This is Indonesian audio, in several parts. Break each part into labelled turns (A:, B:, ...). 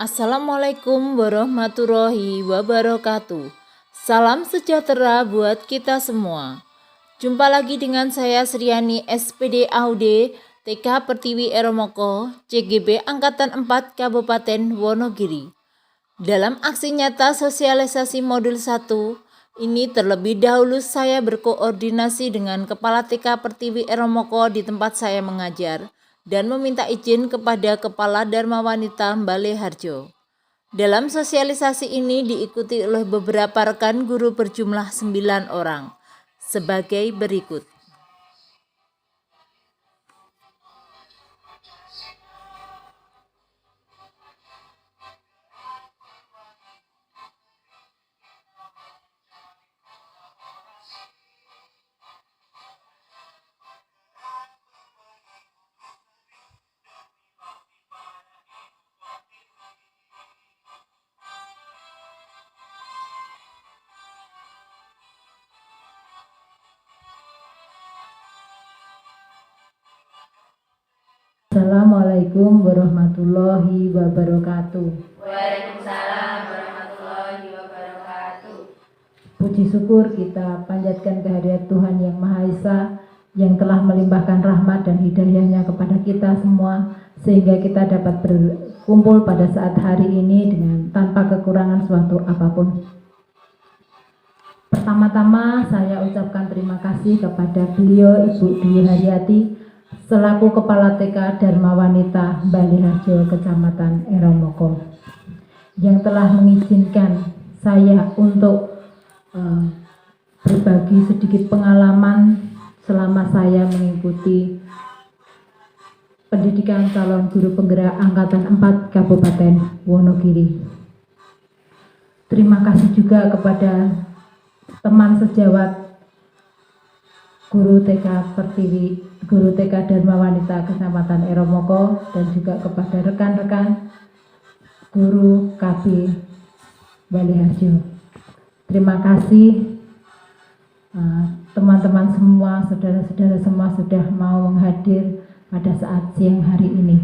A: Assalamualaikum warahmatullahi wabarakatuh. Salam sejahtera buat kita semua. Jumpa lagi dengan saya Sriani SPD AUD TK Pertiwi Eromoko CGB Angkatan 4 Kabupaten Wonogiri. Dalam aksi nyata sosialisasi modul 1 ini terlebih dahulu saya berkoordinasi dengan Kepala TK Pertiwi Eromoko di tempat saya mengajar dan meminta izin kepada Kepala Dharma Wanita Bale Harjo. Dalam sosialisasi ini diikuti oleh beberapa rekan guru berjumlah 9 orang, sebagai berikut.
B: Assalamualaikum warahmatullahi wabarakatuh.
C: Waalaikumsalam warahmatullahi wabarakatuh.
B: Puji syukur kita panjatkan kehadirat Tuhan Yang Maha Esa yang telah melimpahkan rahmat dan hidayahnya kepada kita semua sehingga kita dapat berkumpul pada saat hari ini dengan tanpa kekurangan suatu apapun. Pertama-tama saya ucapkan terima kasih kepada beliau Ibu Dwi Haryati selaku Kepala TK Dharma Wanita Bale Harjo Kecamatan Eromoko yang telah mengizinkan saya untuk berbagi sedikit pengalaman selama saya mengikuti pendidikan calon guru penggerak Angkatan 4 Kabupaten Wonogiri. Terima kasih juga kepada teman sejawat Guru TK Pertiwi, Guru TK Dharma Wanita Kecamatan Eromoko dan juga kepada rekan-rekan Guru KB Bale Harjo. Terima kasih teman-teman semua, saudara-saudara semua sudah mau menghadir pada saat siang hari ini.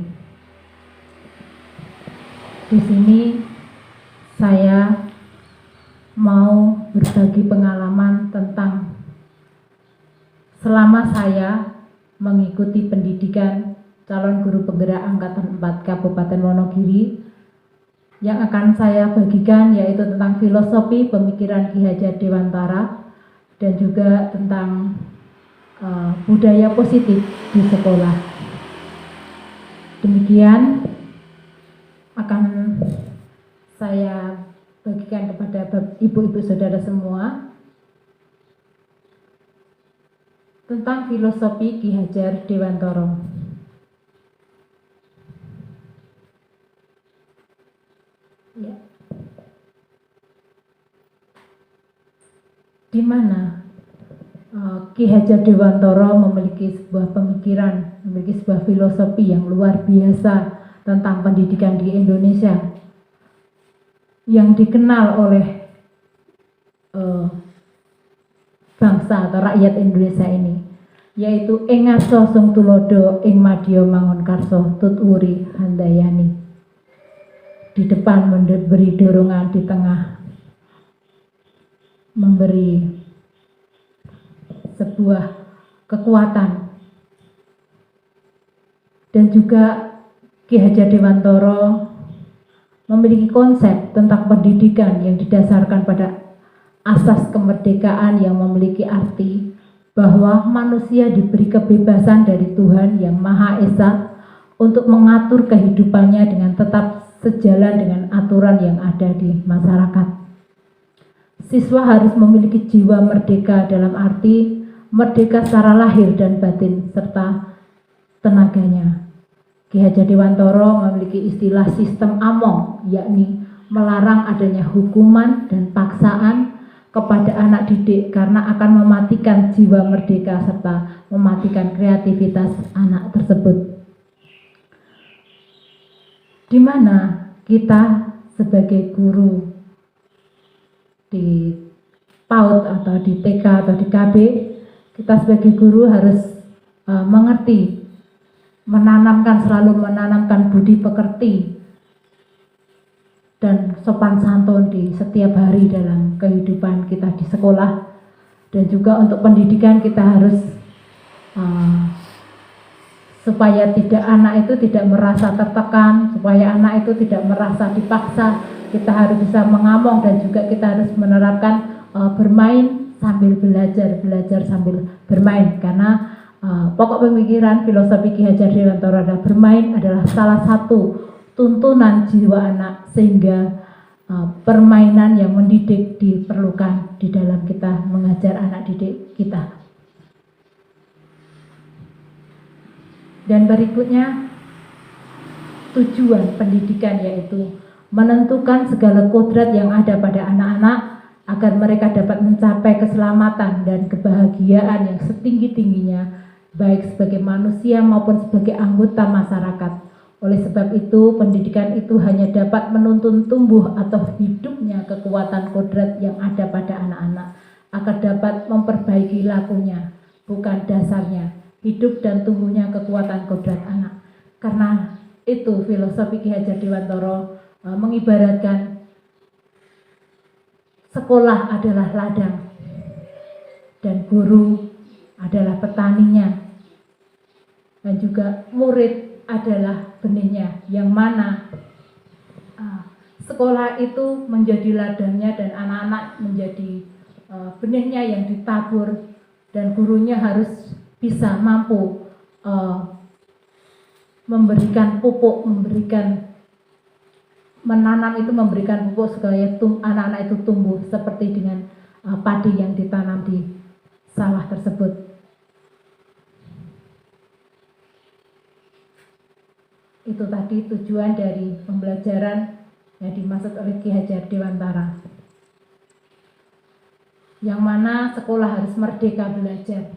B: Di sini saya mau berbagi pengalaman tentang selama saya mengikuti pendidikan calon guru penggerak Angkatan 4 Kabupaten Wonogiri. Yang akan saya bagikan yaitu tentang filosofi pemikiran Ki Hajar Dewantara dan juga tentang budaya positif di sekolah. Demikian akan saya bagikan kepada ibu-ibu saudara semua tentang filosofi Ki Hajar Dewantara. Ya. Di mana Ki Hajar Dewantara memiliki sebuah pemikiran, memiliki sebuah filosofi yang luar biasa tentang pendidikan di Indonesia yang dikenal oleh bangsa atau rakyat Indonesia ini, yaitu ing ngaso sung tulodo ing madya mangun karso tuturi handayani. Di depan memberi dorongan, di tengah memberi sebuah kekuatan. Dan juga Ki Hajar Dewantara memiliki konsep tentang pendidikan yang didasarkan pada asas kemerdekaan yang memiliki arti bahwa manusia diberi kebebasan dari Tuhan Yang Maha Esa untuk mengatur kehidupannya dengan tetap sejalan dengan aturan yang ada di masyarakat. Siswa harus memiliki jiwa merdeka dalam arti merdeka secara lahir dan batin serta tenaganya. Ki Hajar Dewantara memiliki istilah sistem among, yakni melarang adanya hukuman dan paksaan kepada anak didik karena akan mematikan jiwa merdeka serta mematikan kreativitas anak tersebut. Di mana kita sebagai guru di PAUD atau di TK atau di KB, kita sebagai guru harus mengerti, selalu menanamkan budi pekerti dan sopan santun di setiap hari dalam kehidupan kita di sekolah. Dan juga untuk pendidikan kita harus supaya anak itu tidak merasa tertekan, supaya anak itu tidak merasa dipaksa. Kita harus bisa mengamong dan juga kita harus menerapkan bermain sambil belajar, belajar sambil bermain, karena pokok pemikiran filosofi Ki Hajar Dewantara adalah bermain adalah salah satu tuntunan jiwa anak, sehingga permainan yang mendidik diperlukan di dalam kita mengajar anak didik kita. Dan berikutnya, tujuan pendidikan yaitu menentukan segala kodrat yang ada pada anak-anak agar mereka dapat mencapai keselamatan dan kebahagiaan yang setinggi-tingginya, baik sebagai manusia maupun sebagai anggota masyarakat. Oleh sebab itu, pendidikan itu hanya dapat menuntun tumbuh atau hidupnya kekuatan kodrat yang ada pada anak-anak agar dapat memperbaiki lakunya, bukan dasarnya, hidup dan tumbuhnya kekuatan kodrat anak. Karena itu filosofi Ki Hajar Dewantara mengibaratkan sekolah adalah ladang dan guru adalah petaninya, dan juga murid adalah benihnya, yang mana sekolah itu menjadi ladangnya dan anak-anak menjadi benihnya yang ditabur, dan gurunya harus bisa mampu memberikan pupuk, menanam itu memberikan pupuk supaya anak-anak itu tumbuh seperti dengan padi yang ditanam di sawah tersebut. Itu tadi tujuan dari pembelajaran yang dimaksud oleh Ki Hajar Dewantara, yang mana sekolah harus merdeka belajar,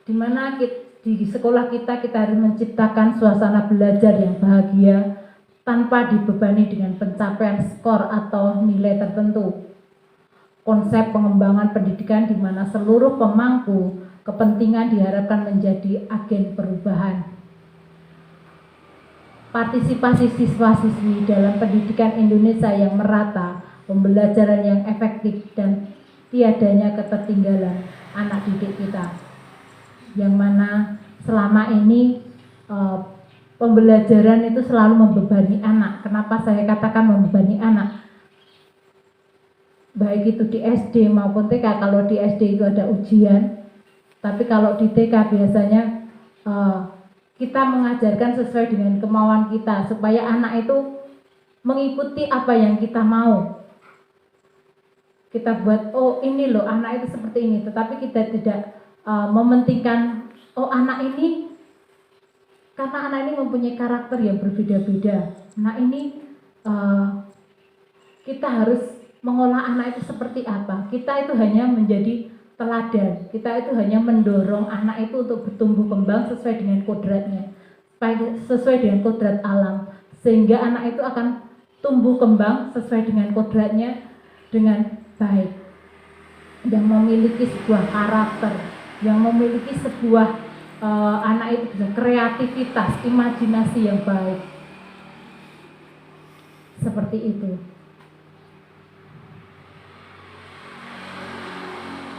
B: di mana di sekolah kita harus menciptakan suasana belajar yang bahagia tanpa dibebani dengan pencapaian skor atau nilai tertentu. Konsep pengembangan pendidikan di mana seluruh pemangku kepentingan diharapkan menjadi agen perubahan. Partisipasi siswa-siswi dalam pendidikan Indonesia yang merata, pembelajaran yang efektif, dan tiadanya ketertinggalan anak didik kita. Yang mana selama ini pembelajaran itu selalu membebani anak. Kenapa saya katakan membebani anak? Baik itu di SD maupun TK. Kalau di SD itu ada ujian, tapi kalau di TK biasanya kita mengajarkan sesuai dengan kemauan kita, supaya anak itu mengikuti apa yang kita mau. Kita buat, oh ini loh anak itu seperti ini, tetapi kita tidak mementingkan, oh anak ini, karena anak ini mempunyai karakter yang berbeda-beda. Nah ini kita harus mengolah anak itu seperti apa. Kita itu hanya menjadi teladan, kita itu hanya mendorong anak itu untuk bertumbuh kembang sesuai dengan kodratnya, sesuai dengan kodrat alam, sehingga anak itu akan tumbuh kembang sesuai dengan kodratnya dengan baik, yang memiliki sebuah karakter, yang memiliki sebuah anak itu bisa kreativitas, imajinasi yang baik, seperti itu.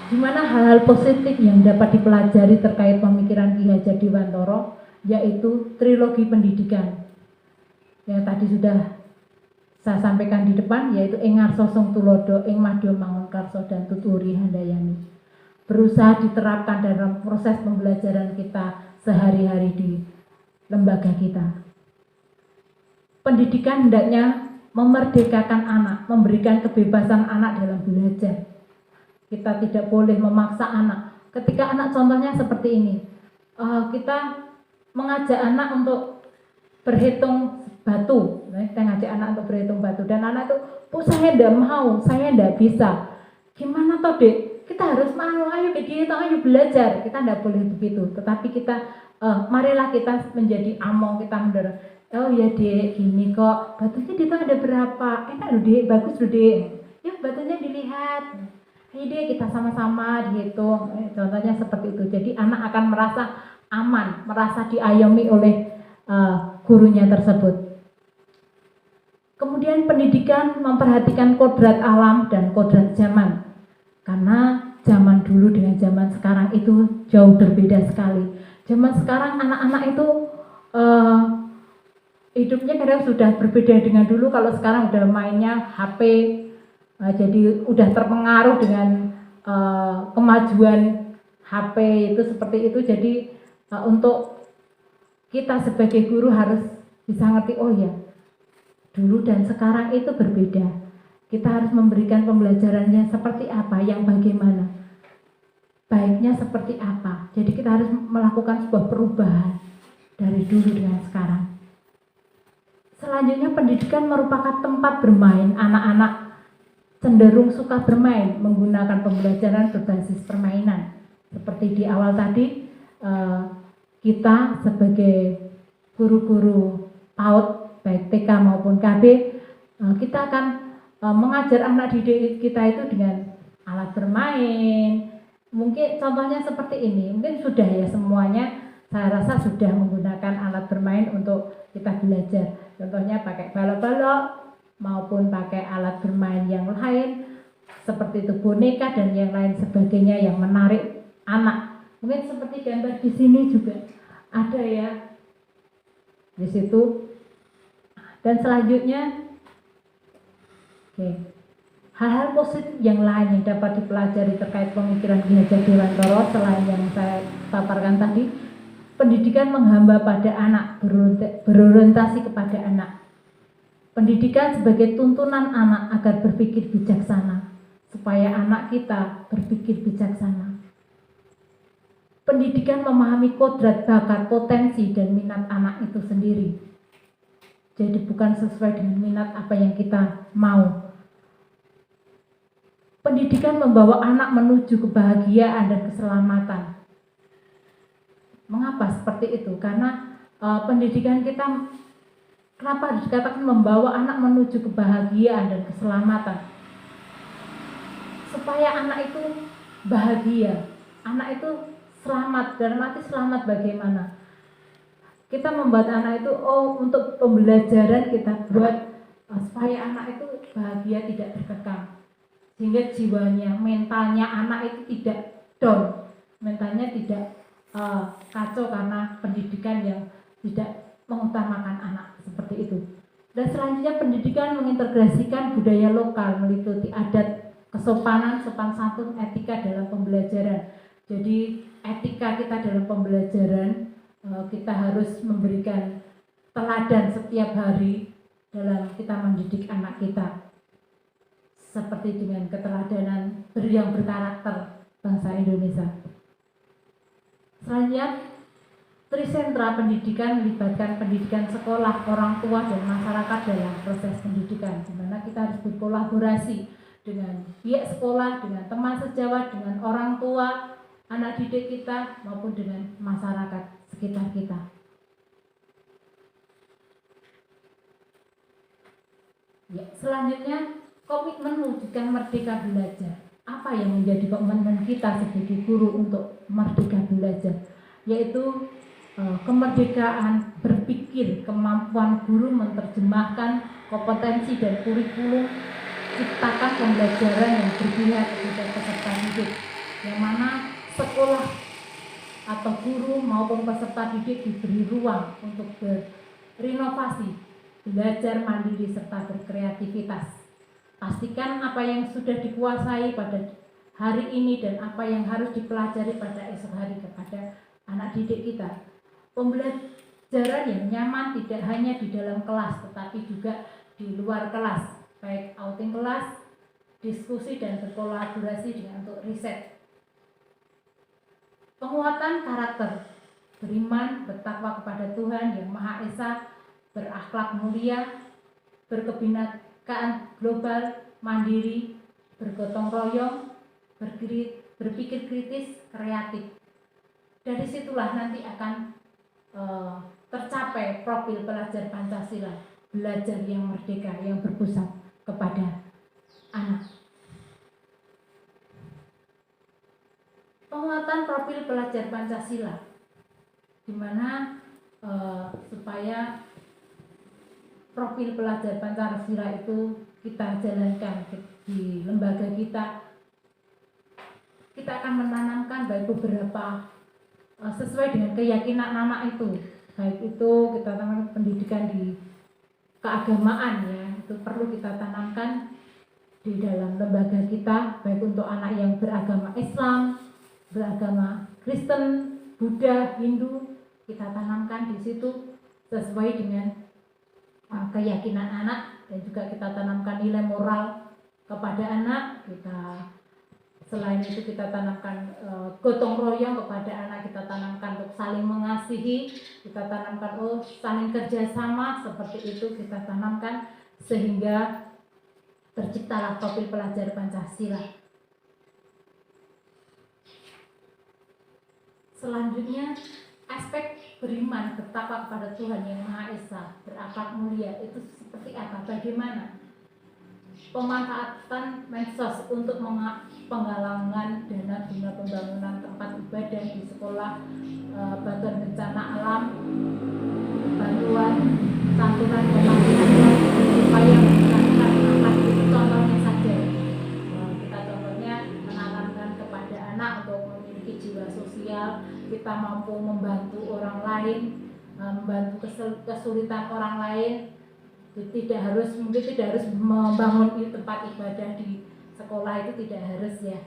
B: Di mana hal-hal positif yang dapat dipelajari terkait pemikiran Ki Hajar Dewantara, yaitu trilogi pendidikan yang tadi sudah saya sampaikan di depan, yaitu ing ngarsa sung tulodo, ing madya mangunkarsa, dan tuturi handayani, berusaha diterapkan dalam proses pembelajaran kita sehari-hari di lembaga kita. Pendidikan hendaknya memerdekakan anak, memberikan kebebasan anak dalam belajar. Kita tidak boleh memaksa anak. Ketika anak contohnya seperti ini, kita mengajak anak untuk berhitung batu, kita ngajak anak untuk berhitung batu, dan anak itu, "Bu, saya tidak mau, saya tidak bisa." Gimana toh, Dek? Kita harus mau, ayo dihitung, ayo belajar. Kita tidak boleh begitu. Tetapi kita, marilah kita menjadi among, kita mendorong. Oh ya Dek, gini kok, batunya dihitung ada berapa? Enak loh Dek, bagus loh Dek. Ya batunya dilihat. Ayo deh kita sama-sama dihitung, contohnya seperti itu. Jadi anak akan merasa aman, merasa diayomi oleh gurunya tersebut. Kemudian pendidikan memperhatikan kodrat alam dan kodrat zaman. Karena zaman dulu dengan zaman sekarang itu jauh berbeda sekali. Zaman sekarang anak-anak itu hidupnya kadang sudah berbeda dengan dulu. Kalau sekarang udah mainnya HP, jadi udah terpengaruh dengan kemajuan HP itu seperti itu. Jadi untuk kita sebagai guru harus bisa ngerti, oh ya, dulu dan sekarang itu berbeda. Kita harus memberikan pembelajarannya seperti apa, yang bagaimana, baiknya seperti apa. Jadi kita harus melakukan sebuah perubahan dari dulu dengan sekarang. Selanjutnya, pendidikan merupakan tempat bermain. Anak-anak cenderung suka bermain menggunakan pembelajaran berbasis permainan. Seperti di awal tadi, kita sebagai guru-guru PAUD, baik TK maupun KB, kita akan mengajar anak didik kita itu dengan alat bermain. Mungkin contohnya seperti ini, mungkin sudah ya semuanya, saya rasa sudah menggunakan alat bermain untuk kita belajar. Contohnya pakai balok-balok maupun pakai alat bermain yang lain seperti itu, boneka dan yang lain sebagainya yang menarik anak. Mungkin seperti gambar di sini juga ada ya di situ. Dan selanjutnya, oke, hal-hal positif yang lain yang dapat dipelajari terkait pemikiran Ki Hajar Dewantara selain yang saya paparkan tadi, pendidikan menghamba pada anak, berorientasi kepada anak. Pendidikan sebagai tuntunan anak agar berpikir bijaksana, supaya anak kita berpikir bijaksana. Pendidikan memahami kodrat, bakat, potensi, dan minat anak itu sendiri. Jadi bukan sesuai dengan minat apa yang kita mau. Pendidikan membawa anak menuju kebahagiaan dan keselamatan. Mengapa seperti itu? Karena pendidikan kita, kenapa dikatakan membawa anak menuju kebahagiaan dan keselamatan? Supaya anak itu bahagia, anak itu selamat. Dalam arti selamat bagaimana? Kita membuat anak itu, untuk pembelajaran kita buat supaya anak itu bahagia, tidak terkekang. Sehingga jiwanya, mentalnya anak itu tidak down, mentalnya tidak kacau karena pendidikan yang tidak mengutamakan anak, seperti itu. Dan selanjutnya, pendidikan mengintegrasikan budaya lokal, meliputi adat, kesopanan, sopan santun, etika dalam pembelajaran. Jadi etika kita dalam pembelajaran, kita harus memberikan teladan setiap hari dalam kita mendidik anak kita, seperti dengan keteladanan yang berkarakter bangsa Indonesia. Selanjutnya, trisentra pendidikan melibatkan pendidikan sekolah, orang tua, dan masyarakat dalam proses pendidikan, di mana kita harus berkolaborasi dengan pihak sekolah, dengan teman sejawat, dengan orang tua, anak didik kita, maupun dengan masyarakat sekitar kita. Ya, selanjutnya, komitmen mewujudkan merdeka belajar. Apa yang menjadi komitmen kita sebagai guru untuk merdeka belajar? Yaitu kemerdekaan berpikir, kemampuan guru menerjemahkan kompetensi dan kurikulum, ciptakan pembelajaran yang berpihak kepada peserta didik, yang mana sekolah atau guru maupun peserta didik diberi ruang untuk berinovasi, belajar mandiri serta berkreativitas. Pastikan apa yang sudah dikuasai pada hari ini dan apa yang harus dipelajari pada esok hari kepada anak didik kita. Pembelajaran yang nyaman tidak hanya di dalam kelas tetapi juga di luar kelas, baik outing kelas, diskusi, dan berkolaborasi dengan untuk riset. Penguatan karakter, beriman, bertakwa kepada Tuhan Yang Maha Esa, berakhlak mulia, berkebinekaan global, mandiri, bergotong royong, berpikir kritis, kreatif. Dari situlah nanti akan tercapai profil pelajar Pancasila, belajar yang merdeka, yang berpusat kepada anak. Penguatan profil pelajar Pancasila, di mana supaya profil pelajar Pancasila itu kita jalankan di lembaga kita akan menanamkan baik beberapa sesuai dengan keyakinan anak itu, baik itu kita tanamkan pendidikan di keagamaan ya, itu perlu kita tanamkan di dalam lembaga kita, baik untuk anak yang beragama Islam, beragama Kristen, Buddha, Hindu, kita tanamkan di situ sesuai dengan keyakinan anak, dan juga kita tanamkan nilai moral kepada anak. Selain itu kita tanamkan gotong royong kepada anak, kita tanamkan untuk saling mengasihi, kita tanamkan saling kerjasama, seperti itu kita tanamkan sehingga terciptalah profil pelajar Pancasila. Selanjutnya, aspek beriman bertakwa kepada Tuhan yang Maha Esa, berakhlak mulia, itu seperti apa? Bagaimana pemanfaatan medsos untuk penggalangan dana guna pembangunan tempat ibadah di sekolah, bantuan bencana alam, bantuan santunan pemakaman, supaya meningkatkan akhlak. Itu contohnya saja. Kita contohnya menanamkan kepada anak untuk memiliki jiwa sosial, kita mampu membantu orang lain, membantu kesulitan orang lain. Mungkin tidak harus membangun tempat ibadah di sekolah, itu tidak harus ya.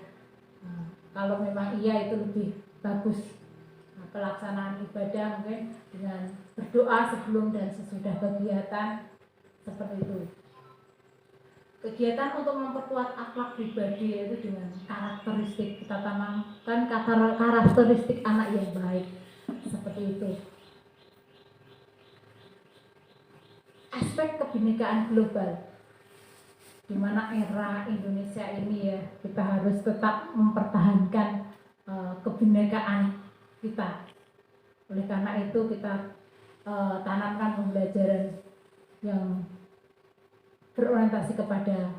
B: Kalau memang iya itu lebih bagus. Pelaksanaan ibadah mungkin dengan berdoa sebelum dan sesudah kegiatan, seperti itu. Kegiatan untuk memperkuat akhlak pribadi yaitu dengan karakteristik, kita tanamkan karakteristik anak yang baik, seperti itu. Aspek kebinekaan global, di mana era Indonesia ini ya, kita harus tetap mempertahankan kebinekaan kita. Oleh karena itu kita tanamkan pembelajaran yang berorientasi kepada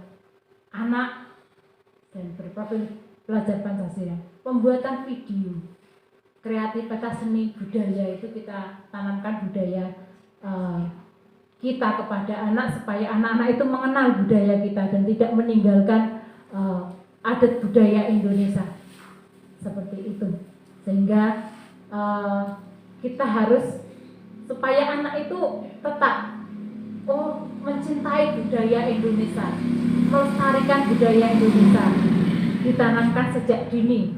B: anak dan berprofil pelajar Pancasila. Pembuatan video, kreativitas seni budaya, itu kita tanamkan budaya kita kepada anak, supaya anak-anak itu mengenal budaya kita dan tidak meninggalkan adat budaya Indonesia, seperti itu. Sehingga kita harus supaya anak itu tetap mencintai budaya Indonesia, melestarikan budaya Indonesia, ditanamkan sejak dini.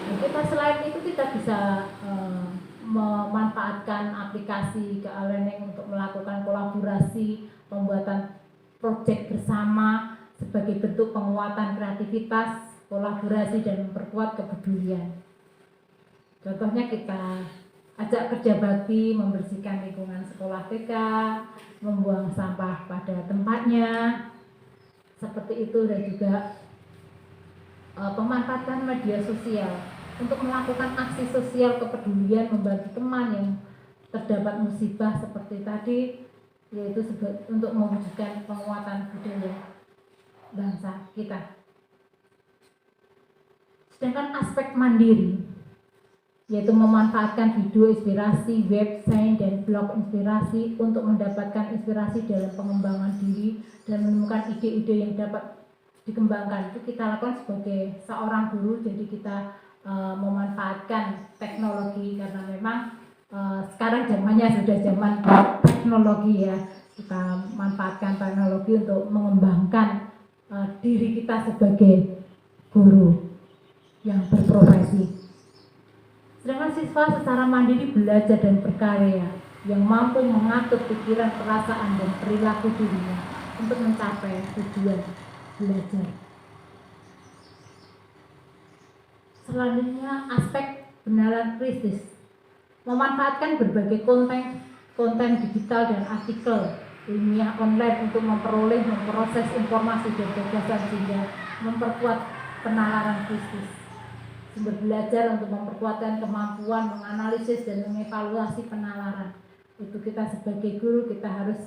B: Nah, kita selain itu kita bisa memanfaatkan aplikasi ke-learning untuk melakukan kolaborasi, pembuatan proyek bersama sebagai bentuk penguatan kreativitas, kolaborasi, dan memperkuat kepedulian. Contohnya kita ajak kerja bakti, membersihkan lingkungan sekolah TK, membuang sampah pada tempatnya, seperti itu. Dan juga pemanfaatan media sosial untuk melakukan aksi sosial kepedulian, membantu teman yang terdapat musibah seperti tadi, yaitu untuk mewujudkan penguatan budaya bangsa kita. Sedangkan aspek mandiri, yaitu memanfaatkan video inspirasi, website, dan blog inspirasi untuk mendapatkan inspirasi dalam pengembangan diri dan menemukan ide-ide yang dapat dikembangkan. Itu kita lakukan sebagai seorang guru, jadi kita memanfaatkan teknologi, karena memang sekarang zamannya sudah zaman teknologi ya. Kita manfaatkan teknologi untuk mengembangkan diri kita sebagai guru yang berprofesi. Sedangkan siswa secara mandiri belajar dan berkarya, yang mampu mengatur pikiran, perasaan, dan perilaku dirinya untuk mencapai tujuan belajar. Selanjutnya, aspek benaran kritis, memanfaatkan berbagai konten digital dan artikel ilmiah online untuk memproses informasi dan gagasan, sehingga memperkuat penalaran kritis. Sumber belajar untuk memperkuatkan kemampuan menganalisis dan mengevaluasi penalaran. Itu kita sebagai guru, kita harus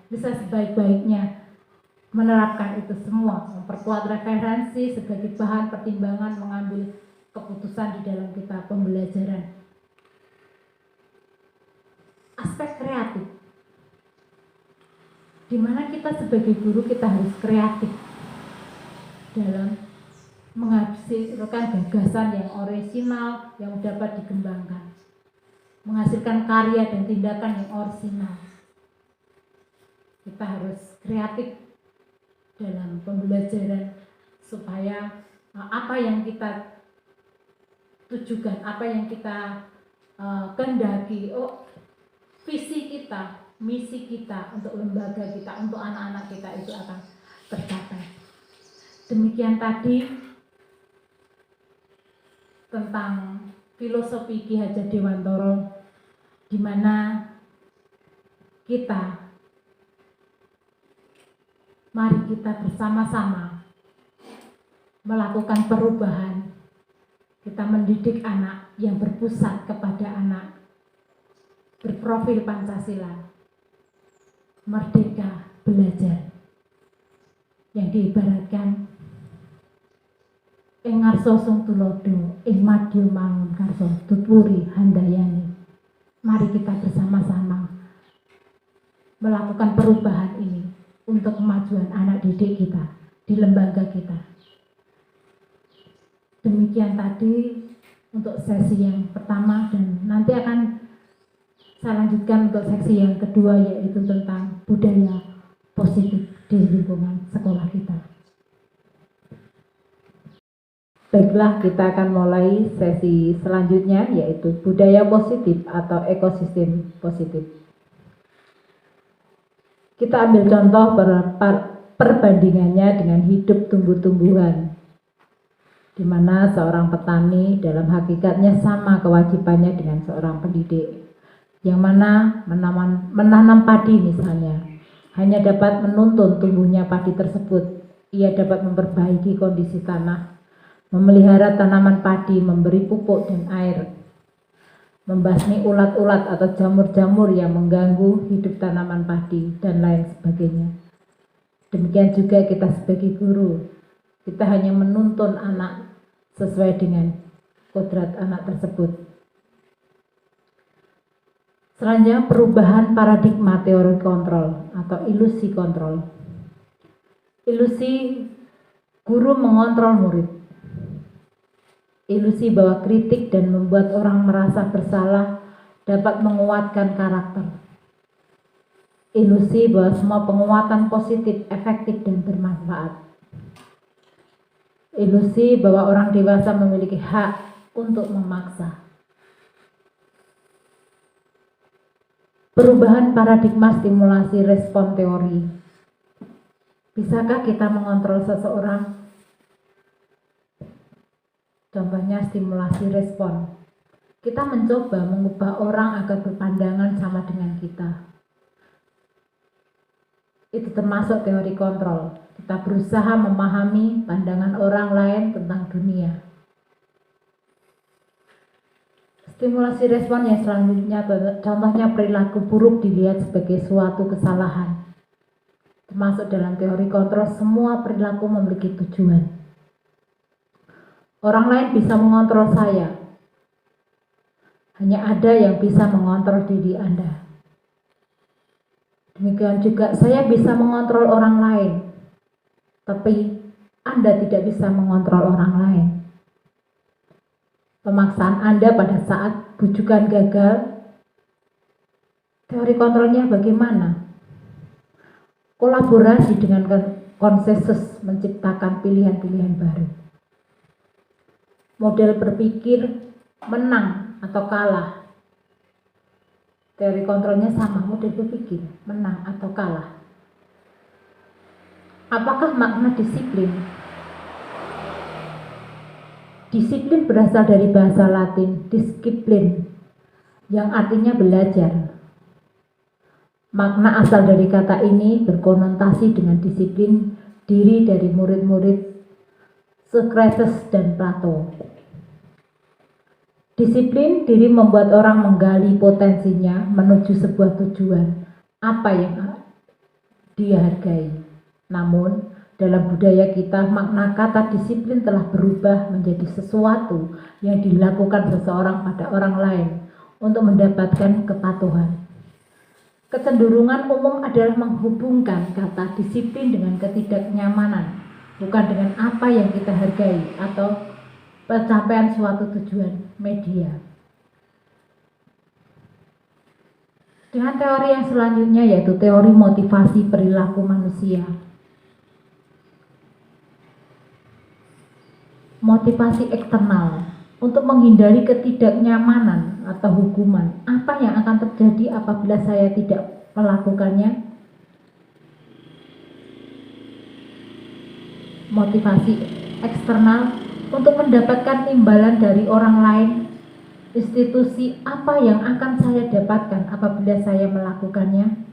B: bisa sebaik-baiknya menerapkan itu semua, memperkuat referensi sebagai bahan pertimbangan mengambil keputusan di dalam kita pembelajaran. aspek kreatif, di mana kita sebagai guru kita harus kreatif dalam menghasilkan gagasan yang orisinal yang dapat dikembangkan, menghasilkan karya dan tindakan yang orisinal. Kita harus kreatif dalam pembelajaran supaya apa yang kita tujukan, apa yang kita kehendaki, visi kita, misi kita untuk lembaga kita, untuk anak-anak kita itu akan tercapai. Demikian tadi tentang filosofi Ki Hajar Dewantara, di mana mari kita bersama-sama melakukan perubahan. Kita mendidik anak yang berpusat kepada anak, berprofil Pancasila, merdeka belajar, yang diibaratkan ing ngarsa sung tulodo, ing madya mangun karsa tutwuri handayani. Mari kita bersama-sama melakukan perubahan ini untuk kemajuan anak didik kita di lembaga kita. Demikian tadi untuk sesi yang pertama, dan nanti akan saya lanjutkan untuk seksi yang kedua, yaitu tentang budaya positif di lingkungan sekolah kita. Baiklah, kita akan mulai sesi selanjutnya, yaitu budaya positif atau ekosistem positif. Kita ambil contoh perbandingannya dengan hidup tumbuh-tumbuhan, di mana seorang petani dalam hakikatnya sama kewajibannya dengan seorang pendidik, yang mana menanam padi misalnya, hanya dapat menuntun tumbuhnya padi tersebut. Ia dapat memperbaiki kondisi tanah, memelihara tanaman padi, memberi pupuk dan air, membasmi ulat-ulat atau jamur-jamur yang mengganggu hidup tanaman padi, dan lain sebagainya. Demikian juga kita sebagai guru, kita hanya menuntun anak sesuai dengan kodrat anak tersebut. Selanjutnya, perubahan paradigma teori kontrol atau ilusi kontrol. Ilusi guru mengontrol murid. Ilusi bahwa kritik dan membuat orang merasa bersalah dapat menguatkan karakter. Ilusi bahwa semua penguatan positif, efektif, dan bermanfaat. Ilusi bahwa orang dewasa memiliki hak untuk memaksa. Perubahan paradigma stimulasi respon teori. Bisakah kita mengontrol seseorang? Contohnya stimulasi respon. Kita mencoba mengubah orang agar berpandangan sama dengan kita. Itu termasuk teori kontrol. Kita berusaha memahami pandangan orang lain tentang dunia. Stimulasi respon yang selanjutnya, contohnya perilaku buruk dilihat sebagai suatu kesalahan. Termasuk dalam teori kontrol, semua perilaku memiliki tujuan. Orang lain bisa mengontrol saya. Hanya ada yang bisa mengontrol diri Anda. Demikian juga saya bisa mengontrol orang lain, tapi Anda tidak bisa mengontrol orang lain. Pemaksaan Anda pada saat bujukan gagal, teori kontrolnya bagaimana? Kolaborasi dengan konsensus menciptakan pilihan-pilihan baru. Model berpikir menang atau kalah. Teori kontrolnya sama, model berpikir menang atau kalah. Apakah makna disiplin? Disiplin berasal dari bahasa Latin disciplin, yang artinya belajar. Makna asal dari kata ini berkonotasi dengan disiplin diri dari murid-murid Socrates dan Plato. Disiplin diri membuat orang menggali potensinya menuju sebuah tujuan, apa yang dia hargai. Namun, dalam budaya kita, makna kata disiplin telah berubah menjadi sesuatu yang dilakukan seseorang pada orang lain untuk mendapatkan kepatuhan. Kecenderungan umum adalah menghubungkan kata disiplin dengan ketidaknyamanan, bukan dengan apa yang kita hargai atau pencapaian suatu tujuan media. Dengan teori yang selanjutnya yaitu teori motivasi perilaku manusia. Motivasi eksternal untuk menghindari ketidaknyamanan atau hukuman. Apa yang akan terjadi apabila saya tidak melakukannya? Motivasi eksternal untuk mendapatkan imbalan dari orang lain, institusi. Apa yang akan saya dapatkan apabila saya melakukannya?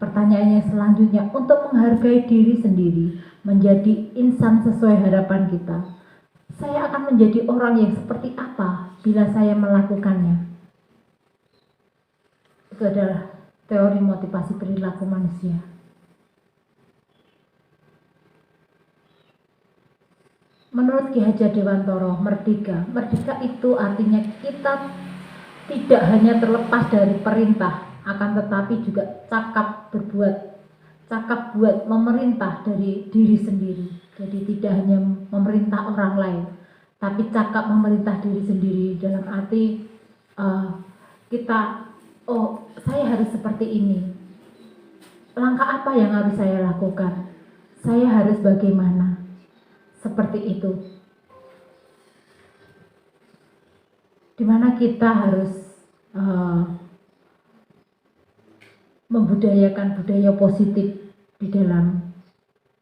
B: Pertanyaannya selanjutnya, untuk menghargai diri sendiri, menjadi insan sesuai harapan kita. Saya akan menjadi orang yang seperti apa bila saya melakukannya? Itu adalah teori motivasi perilaku manusia. Menurut Ki Hajar Dewantoro, merdeka itu artinya kita tidak hanya terlepas dari perintah, akan tetapi juga cakap buat memerintah dari diri sendiri. Jadi tidak hanya memerintah orang lain, tapi cakap memerintah diri sendiri dalam arti saya harus seperti ini. Langkah apa yang harus saya lakukan? Saya harus bagaimana? Seperti itu. Dimana kita harus membudayakan budaya positif di dalam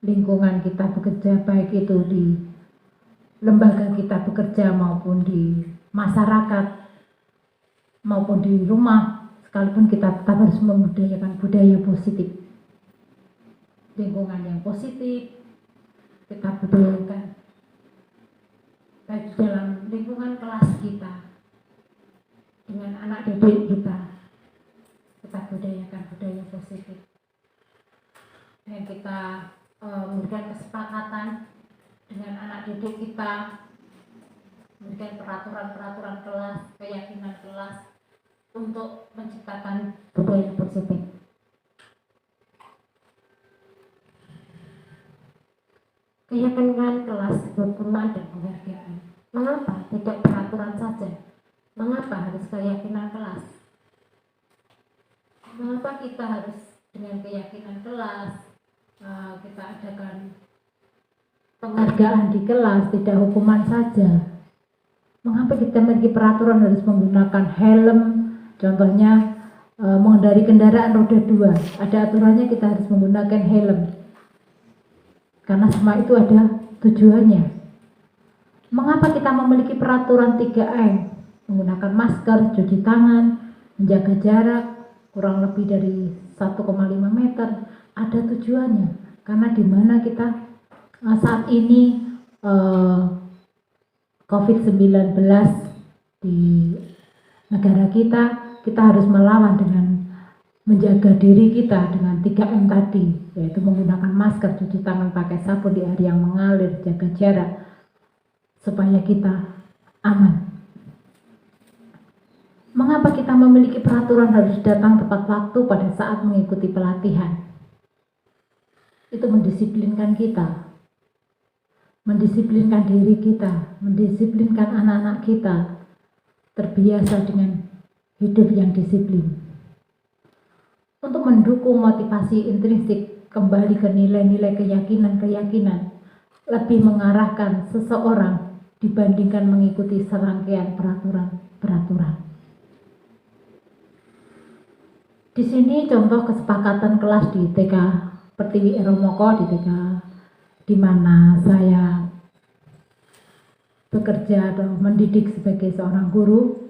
B: lingkungan kita bekerja, baik itu di lembaga kita bekerja maupun di masyarakat maupun di rumah, sekalipun kita tetap harus membudayakan budaya positif. Lingkungan yang positif kita budayakan, baik di dalam lingkungan kelas kita, dengan anak didik kita budayakan budaya positif. Dan kita memberikan kesepakatan dengan anak didik kita, memberikan peraturan-peraturan kelas, keyakinan kelas untuk menciptakan budaya positif. Keyakinan kelas, dukungan dan penghargaan. Mengapa tidak peraturan saja? Mengapa harus keyakinan kelas? Mengapa kita harus dengan keyakinan kelas, kita adakan penghargaan di kelas, tidak hukuman saja? Mengapa kita memiliki peraturan harus menggunakan helm? Contohnya mengendari kendaraan roda 2, ada aturannya kita harus menggunakan helm. Karena semua itu ada tujuannya. Mengapa kita memiliki peraturan 3M? Menggunakan masker, cuci tangan, menjaga jarak kurang lebih dari 1,5 meter, ada tujuannya. Karena di mana kita saat ini COVID-19 di negara kita harus melawan dengan menjaga diri kita dengan 3M tadi, yaitu menggunakan masker, cuci tangan, pakai sabun di air yang mengalir, jaga jarak, supaya kita aman. Mengapa kita memiliki peraturan harus datang tepat waktu pada saat mengikuti pelatihan? Itu mendisiplinkan kita, mendisiplinkan diri kita, mendisiplinkan anak-anak kita, terbiasa dengan hidup yang disiplin. Untuk mendukung motivasi intrinsik kembali ke nilai-nilai keyakinan-keyakinan, lebih mengarahkan seseorang dibandingkan mengikuti serangkaian peraturan-peraturan. Di sini contoh kesepakatan kelas di TK Pertiwi Eromoko, di TK di mana saya bekerja atau mendidik sebagai seorang guru.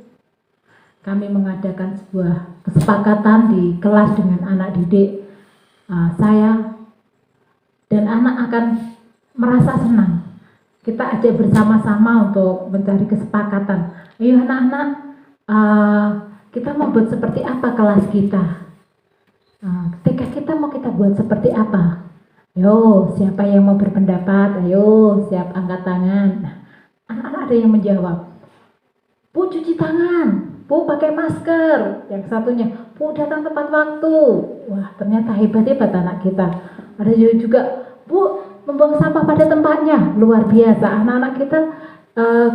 B: Kami mengadakan sebuah kesepakatan di kelas dengan anak didik saya, dan anak akan merasa senang. Kita ajak bersama-sama untuk mencari kesepakatan. Ayo anak-anak, kita mau buat seperti apa kelas kita? Ketika kita mau kita buat seperti apa? Ayo, siapa yang mau berpendapat? Ayo, siap angkat tangan. Anak-anak ada yang menjawab. Bu cuci tangan, Bu pakai masker, yang satunya Bu datang tepat waktu. Wah ternyata hebat-hebat anak kita. Ada juga Bu membuang sampah pada tempatnya, luar biasa. Anak-anak kita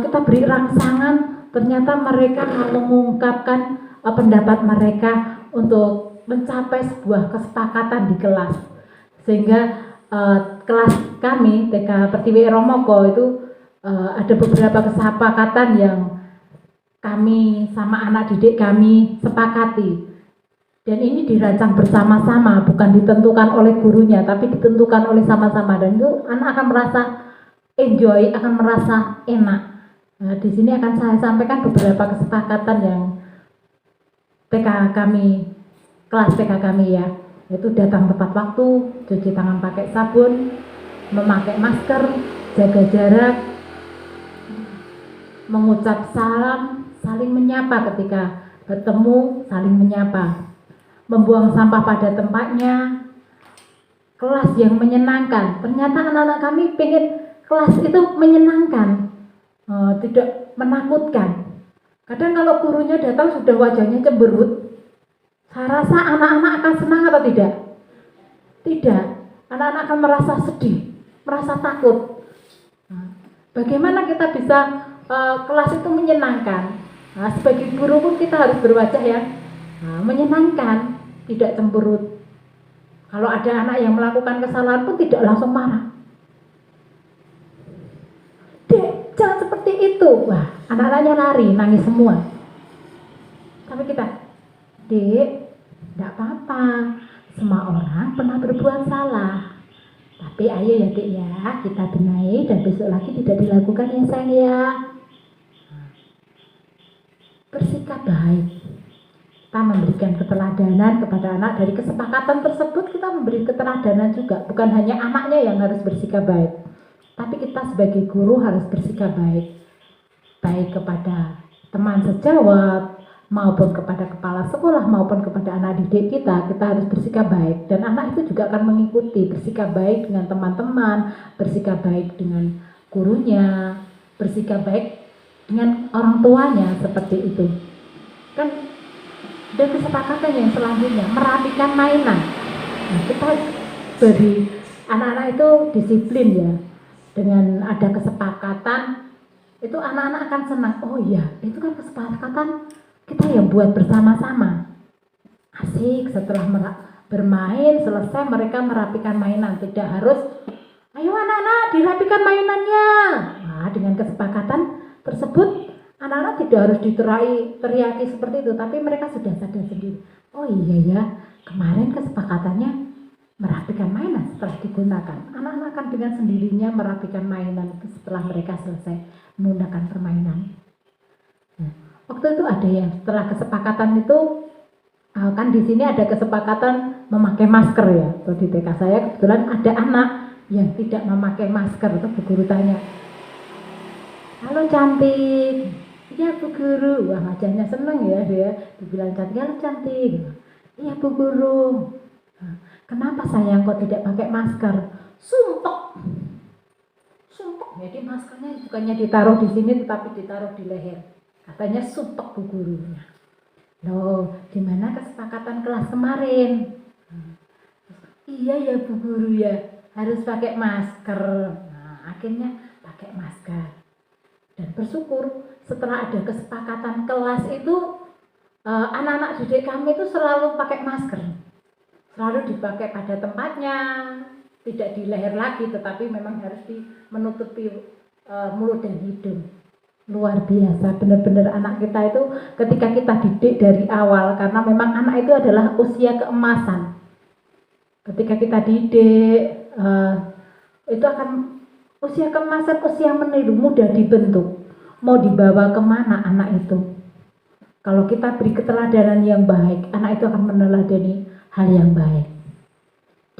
B: kita beri rangsangan, ternyata mereka mengungkapkan pendapat mereka untuk mencapai sebuah kesepakatan di kelas, sehingga kelas kami TK Pertiwi Eromoko itu ada beberapa kesepakatan yang kami sama anak didik kami sepakati, dan ini dirancang bersama-sama, bukan ditentukan oleh gurunya tapi ditentukan oleh sama-sama, dan itu anak akan merasa enjoy, akan merasa enak. Nah, di sini akan saya sampaikan beberapa kesepakatan yang TK kami, kelas TK kami ya, yaitu datang tepat waktu, cuci tangan pakai sabun, memakai masker, jaga jarak, mengucap salam, saling menyapa ketika bertemu, saling menyapa, membuang sampah pada tempatnya, kelas yang menyenangkan. Ternyata anak-anak kami pengen kelas itu menyenangkan, tidak menakutkan. Kadang kalau gurunya datang sudah wajahnya cemberut, saya rasa anak-anak akan senang atau tidak? Tidak, anak-anak akan merasa sedih, merasa takut. Bagaimana kita bisa kelas itu menyenangkan? Nah, sebagai guru pun kita harus berwajah yang menyenangkan, tidak cemberut. Kalau ada anak yang melakukan kesalahan pun tidak langsung marah. Dek, jangan seperti itu. Wah, anak-anaknya lari, nangis semua. Tapi kita, Dek, tidak apa-apa. Semua orang pernah berbuat salah. Tapi ayo ya Dek ya, kita benahi dan besok lagi tidak dilakukan ya sayang ya. Bersikap baik. Kita memberikan keteladanan kepada anak. Dari kesepakatan tersebut kita memberi keteladanan juga. Bukan hanya anaknya yang harus bersikap baik, tapi kita sebagai guru harus bersikap baik. Baik kepada teman sejawat, maupun kepada kepala sekolah, maupun kepada anak didik kita harus bersikap baik. Dan anak itu juga akan mengikuti, bersikap baik dengan teman-teman, bersikap baik dengan gurunya, bersikap baik dengan orang tuanya, seperti itu. Kan dan kesepakatan yang selanjutnya, merapikan mainan. Nah, kita beri anak-anak itu disiplin ya. Dengan ada kesepakatan, itu anak-anak akan senang. Oh iya, itu kan kesepakatan kita yang buat bersama-sama. Asik, setelah bermain selesai mereka merapikan mainan. Tidak harus, ayo anak-anak dirapikan mainannya. Nah, dengan kesepakatan tersebut anak-anak tidak harus teriaki seperti itu, tapi mereka sudah sadar sendiri. Oh iya ya, kemarin kesepakatannya merapikan mainan setelah digunakan. Anak-anak akan dengan sendirinya merapikan mainan itu setelah mereka selesai menggunakan permainan. Nah, waktu itu ada yang setelah kesepakatan itu kan di sini ada kesepakatan memakai masker ya. Di TK saya kebetulan ada anak yang tidak memakai masker. Itu Bu Guru tanya, halo cantik, iya Bu Guru. Wah wajahnya seneng ya dia, dibilang cantik, halo cantik. Iya Bu Guru. Kenapa sayang kok tidak pakai masker? Sumpek. Sumpek. Jadi maskernya bukannya ditaruh di sini tetapi ditaruh di leher. Katanya sumpek Bu Guru. Loh, gimana kesepakatan kelas kemarin? Iya ya Bu Guru ya, harus pakai masker. Nah, akhirnya pakai masker. Dan bersyukur setelah ada kesepakatan kelas itu anak-anak didik kami itu selalu pakai masker. Selalu dipakai pada tempatnya, tidak di leher lagi, tetapi memang harus menutupi mulut dan hidung. Luar biasa, benar-benar anak kita itu ketika kita didik dari awal, karena memang anak itu adalah usia keemasan. Ketika kita didik, itu akan usia keemasan, usia meniru, mudah dibentuk. Mau dibawa kemana anak itu? Kalau kita beri keteladanan yang baik, anak itu akan meneladani hal yang baik.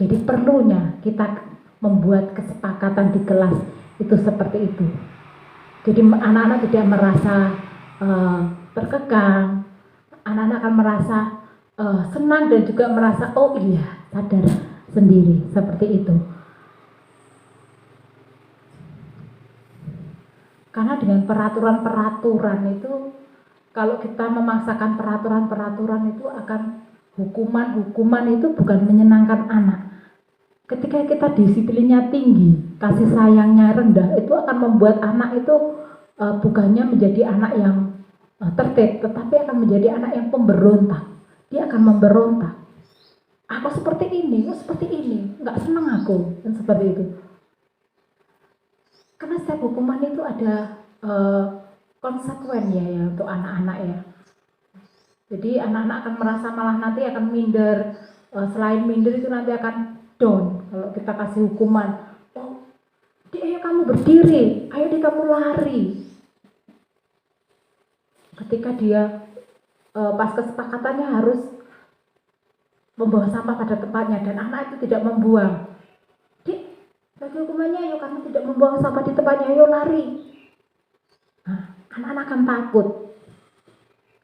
B: Jadi perlunya kita membuat kesepakatan di kelas itu seperti itu. Jadi anak-anak tidak merasa terkekang, anak-anak akan merasa senang dan juga merasa oh iya, sadar sendiri, seperti itu. Karena dengan peraturan-peraturan itu kalau kita memaksakan peraturan-peraturan itu akan hukuman itu bukan menyenangkan anak. Ketika kita disiplinnya tinggi, kasih sayangnya rendah, itu akan membuat anak itu bukannya menjadi anak yang tertib, tetapi akan menjadi anak yang pemberontak. Dia akan memberontak. Aku seperti ini, nggak senang aku, dan seperti itu. Karena setiap hukuman itu ada konsekuen ya untuk anak-anak ya. Jadi anak-anak akan merasa malah nanti akan minder. Selain minder itu nanti akan down kalau kita kasih hukuman. Oh, ayo kamu berdiri, ayo kamu lari. Ketika dia pas kesepakatannya harus membawa sampah pada tempatnya dan anak itu tidak membuang. Dik, bagi hukumannya ayo kamu tidak membuang sampah di tempatnya, ayo lari. Nah, anak-anak akan takut.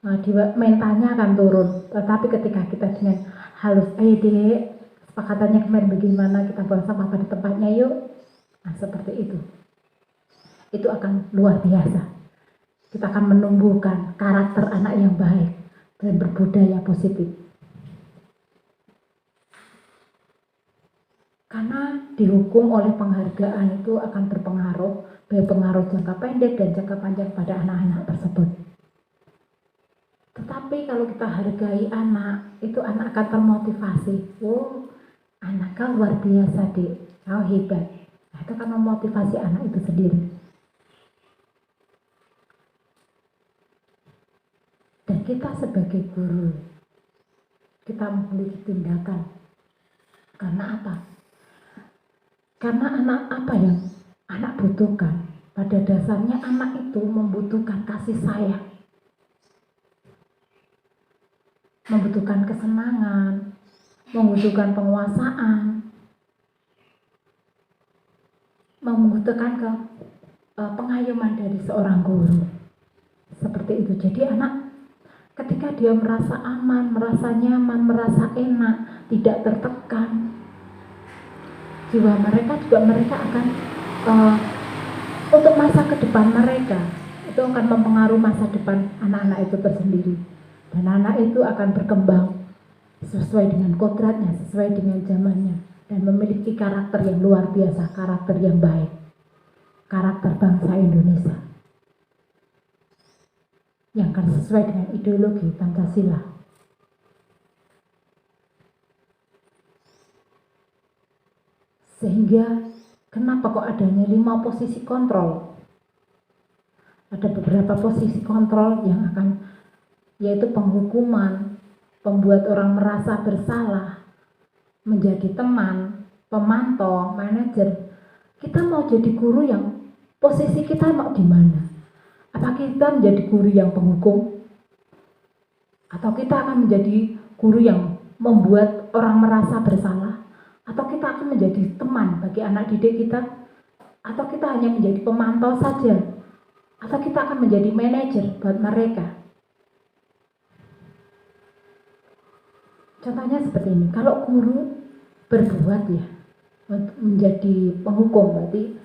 B: Nah, mentalnya akan turun. Tetapi ketika kita dengan halus, ayo dek, kesepakatannya kemarin bagaimana, kita buang sampah pada tempatnya yuk. Nah, seperti itu. Itu akan luar biasa. Kita akan menumbuhkan karakter anak yang baik dan berbudaya positif. Karena dihukum oleh penghargaan itu akan berpengaruh, baik pengaruh jangka pendek dan jangka panjang pada anak-anak tersebut. Tetapi kalau kita hargai anak, itu anak akan termotivasi. Oh, anak kau luar biasa dek, kau hebat. Nah, itu akan memotivasi anak itu sendiri. Dan kita sebagai guru, kita memiliki tindakan. Karena apa? Karena anak apa yang anak butuhkan? Pada dasarnya anak itu membutuhkan kasih sayang. Membutuhkan kesenangan, membutuhkan penguasaan, membutuhkan pengayoman dari seorang guru. Seperti itu. Jadi anak ketika dia merasa aman, merasa nyaman, merasa enak, tidak tertekan, jiwa mereka akan untuk masa ke depan mereka itu akan mempengaruhi masa depan anak-anak itu tersendiri. Dan anak itu akan berkembang sesuai dengan kodratnya, sesuai dengan zamannya, dan memiliki karakter yang luar biasa, karakter yang baik, karakter bangsa Indonesia yang akan sesuai dengan ideologi Pancasila. Sehingga kenapa kok adanya 5 posisi kontrol? Ada beberapa posisi kontrol yang akan, yaitu penghukuman, membuat orang merasa bersalah, menjadi teman, pemantau, manajer. Kita mau jadi guru yang posisi kita mau di mana? Apa kita menjadi guru yang penghukum? Atau kita akan menjadi guru yang membuat orang merasa bersalah? Atau kita akan menjadi teman bagi anak didik kita? Atau kita hanya menjadi pemantau saja? Atau kita akan menjadi manajer buat mereka? Contohnya seperti ini, kalau guru berbuat ya menjadi penghukum, berarti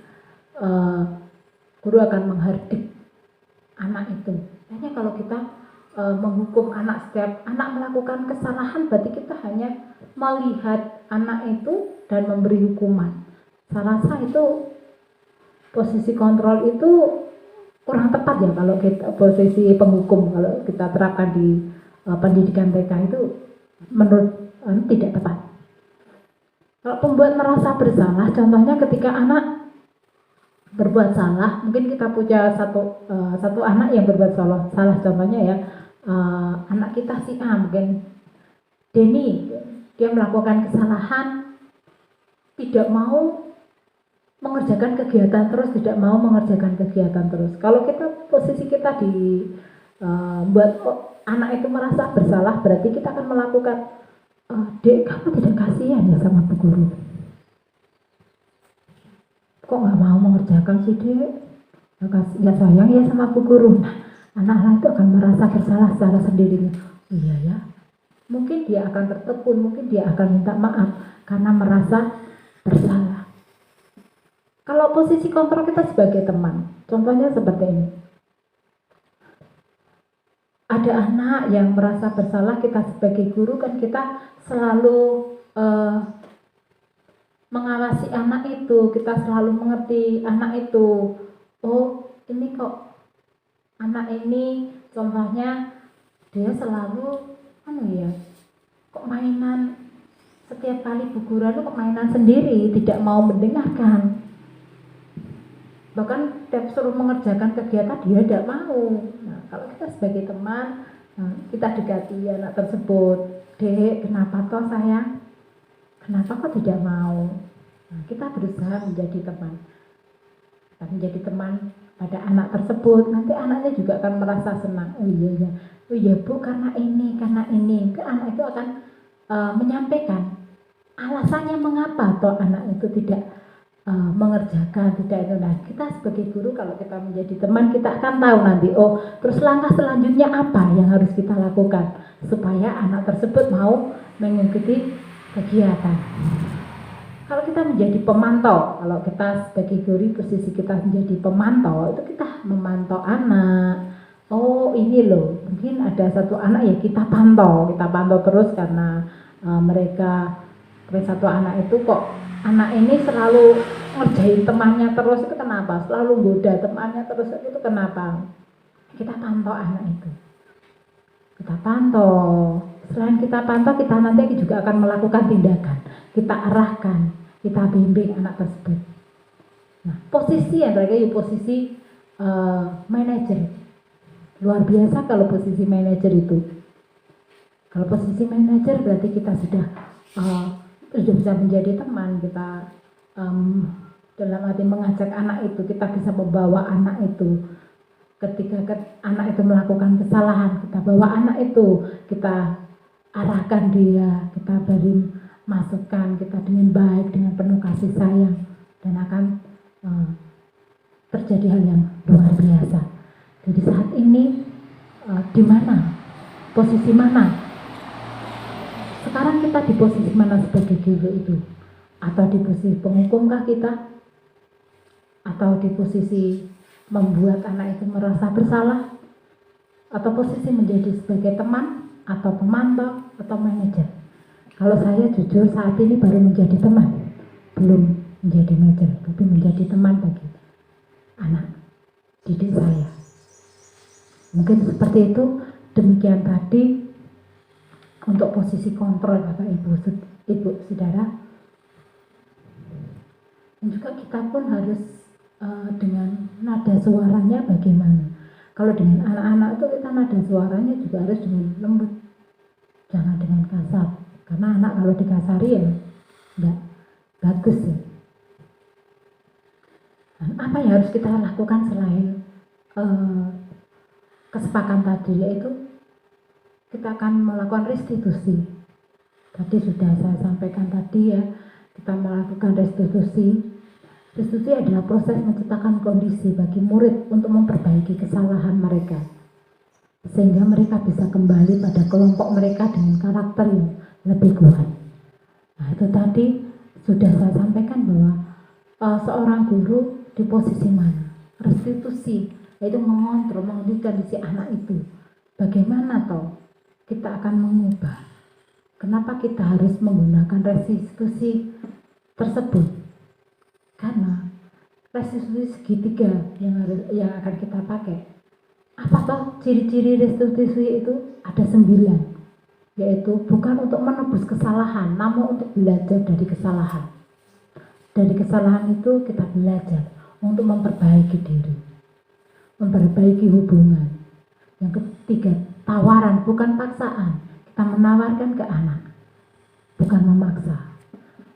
B: guru akan menghardik anak itu. Hanya kalau kita menghukum anak, setiap anak melakukan kesalahan, berarti kita hanya melihat anak itu dan memberi hukuman. Saya rasa itu posisi kontrol itu kurang tepat ya kalau kita posisi penghukum, kalau kita terapkan di pendidikan TK itu menurut tidak tepat. Kalau pembuat merasa bersalah, contohnya ketika anak berbuat salah, mungkin kita punya satu anak yang berbuat salah, contohnya ya anak kita si A, mungkin Denny, dia melakukan kesalahan, tidak mau mengerjakan kegiatan terus, Kalau kita posisi kita di buat anak itu merasa bersalah, berarti kita akan melakukan, dek kamu tidak kasihan ya sama bu guru, kok nggak mau mengerjakan sih dek, ya sayang ya sama bu guru. Nah, anak-anak itu akan merasa bersalah secara sendirinya. Iya ya, mungkin dia akan tertegun, mungkin dia akan minta maaf karena merasa bersalah. Kalau posisi kontrol kita sebagai teman, contohnya seperti ini. ada anak yang merasa bersalah, kita sebagai guru kan kita selalu mengawasi anak itu, kita selalu mengerti anak itu. Oh, ini kok anak ini contohnya dia selalu kok mainan, setiap kali bu guru kok mainan sendiri, tidak mau mendengarkan. Bahkan tiap suruh mengerjakan kegiatan dia tidak mau. Nah, kalau kita sebagai teman, kita dekati anak tersebut. Dek, kenapa toh sayang? Kenapa kok tidak mau? Nah, kita berusaha menjadi teman. Kita menjadi teman pada anak tersebut. Nanti anaknya juga akan merasa senang. Oh iya bu, karena ini. Anak itu akan menyampaikan alasannya mengapa toh anak itu tidak mengerjakan, tidak itu. Nah, kita sebagai guru kalau kita menjadi teman, kita akan tahu nanti, oh terus langkah selanjutnya apa yang harus kita lakukan supaya anak tersebut mau mengikuti kegiatan. Kalau kita menjadi pemantau, kalau kita sebagai guru posisi kita menjadi pemantau, itu kita memantau anak. Oh ini loh, mungkin ada satu anak ya kita pantau terus karena mereka satu anak itu kok anak ini selalu ngerjain temannya terus, itu kenapa? Selalu goda temannya terus, itu kenapa? Kita pantau anak itu. Kita pantau. Selain kita pantau, kita nanti juga akan melakukan tindakan. Kita arahkan, kita bimbing anak tersebut. Nah, posisi yang terakhir posisi manajer. Luar biasa kalau posisi manajer itu. Kalau posisi manajer berarti kita sudah bisa menjadi teman, kita dalam arti mengajak anak itu, kita bisa membawa anak itu ketika anak itu melakukan kesalahan, kita bawa anak itu, kita arahkan dia, kita beri masukan, kita dengan baik, dengan penuh kasih sayang, dan akan terjadi hal yang luar biasa. Jadi saat ini di mana, posisi mana? Sekarang kita di posisi mana sebagai guru itu? Atau di posisi penghukumkah kita? Atau di posisi membuat anak itu merasa bersalah? Atau posisi menjadi sebagai teman? Atau pemantau? Atau manajer? Kalau saya jujur saat ini baru menjadi teman, belum menjadi manajer, tapi menjadi teman bagi anak didik saya. Mungkin seperti itu. Demikian tadi untuk posisi kontrol Bapak Ibu Saudara. Dan juga kita pun harus dengan nada suaranya bagaimana. Kalau dengan anak-anak itu kita nada suaranya juga harus dengan lembut, jangan dengan kasar. Karena anak kalau dikasari ya enggak bagus ya. Dan apa yang harus kita lakukan selain kesepakatan tadi, yaitu kita akan melakukan restitusi. Tadi sudah saya sampaikan tadi ya, kita melakukan restitusi. Restitusi adalah proses menciptakan kondisi bagi murid untuk memperbaiki kesalahan mereka, sehingga mereka bisa kembali pada kelompok mereka dengan karakter yang lebih kuat. Nah itu tadi sudah saya sampaikan bahwa seorang guru di posisi mana? Restitusi, yaitu mengontrol, mengendalikan si anak itu. Bagaimana toh kita akan mengubah? Kenapa kita harus menggunakan restitusi tersebut? Karena restitusi segitiga yang akan kita pakai. Apa toh ciri-ciri restitusi itu? Ada 9, yaitu bukan untuk menebus kesalahan, namun untuk belajar dari kesalahan. Dari kesalahan itu kita belajar untuk memperbaiki diri, memperbaiki hubungan. Yang ketiga, tawaran, bukan paksaan. Kita menawarkan ke anak, bukan memaksa.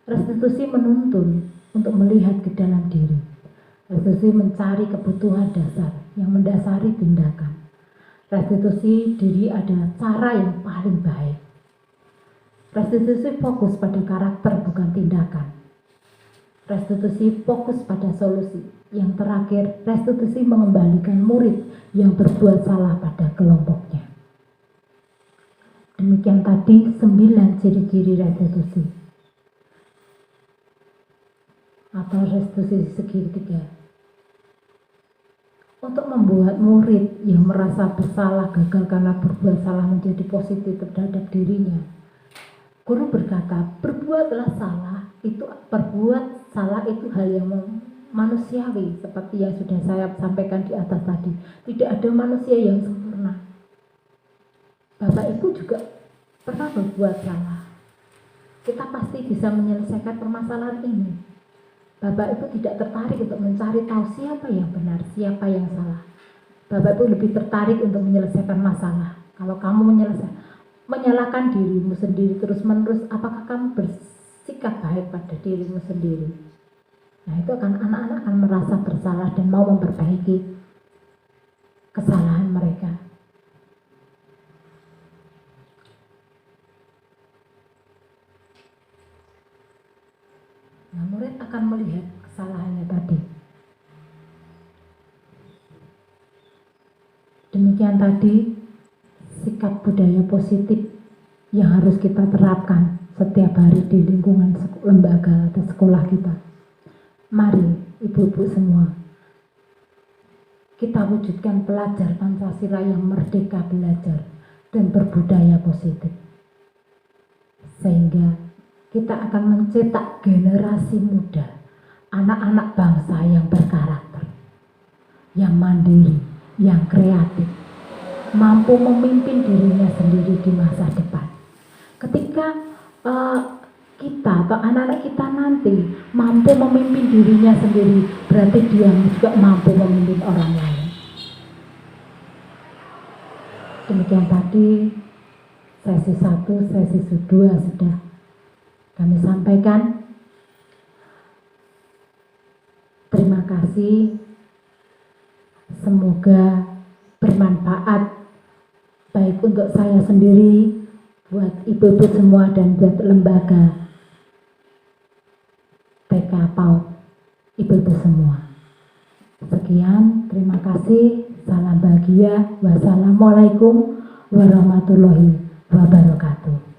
B: Restitusi menuntun untuk melihat ke dalam diri. Restitusi mencari kebutuhan dasar yang mendasari tindakan. Restitusi diri adalah cara yang paling baik. Restitusi fokus pada karakter, bukan tindakan. Restitusi fokus pada solusi. Yang terakhir, restitusi mengembalikan murid yang berbuat salah pada kelompoknya. Demikian tadi 9 ciri-ciri restitusi atau restitusi segitiga. untuk membuat murid yang merasa bersalah, gagal karena berbuat salah menjadi positif terhadap dirinya. Guru berkata, berbuat salah itu hal yang manusiawi, seperti yang sudah saya sampaikan di atas tadi. Tidak ada manusia yang sempurna. Bapak Ibu juga pernah berbuat salah. Kita pasti bisa menyelesaikan permasalahan ini. Bapak Ibu tidak tertarik untuk mencari tahu siapa yang benar, siapa yang salah. Bapak Ibu lebih tertarik untuk menyelesaikan masalah. Kalau kamu menyalahkan dirimu sendiri terus-menerus, apakah kamu bersikap baik pada dirimu sendiri? Nah, itu anak-anak akan merasa bersalah dan mau memperbaiki kesalahan mereka. Nah, murid akan melihat kesalahannya tadi. Demikian tadi sikap budaya positif yang harus kita terapkan setiap hari di lingkungan lembaga atau sekolah kita. Mari ibu-ibu semua, kita wujudkan pelajar Pancasila yang merdeka belajar dan berbudaya positif. Sehingga kita akan mencetak generasi muda, anak-anak bangsa yang berkarakter, yang mandiri, yang kreatif, mampu memimpin dirinya sendiri di masa depan. Ketika kita atau anak-anak kita nanti mampu memimpin dirinya sendiri, berarti dia juga mampu memimpin orang lain. Demikian tadi sesi 1, sesi 2 sudah kami sampaikan. Terima kasih. Semoga bermanfaat baik untuk saya sendiri, buat ibu-ibu semua, dan buat lembaga TK PAUD ibu-ibu semua. Sekian, terima kasih. Salam bahagia. Wassalamualaikum warahmatullahi wabarakatuh.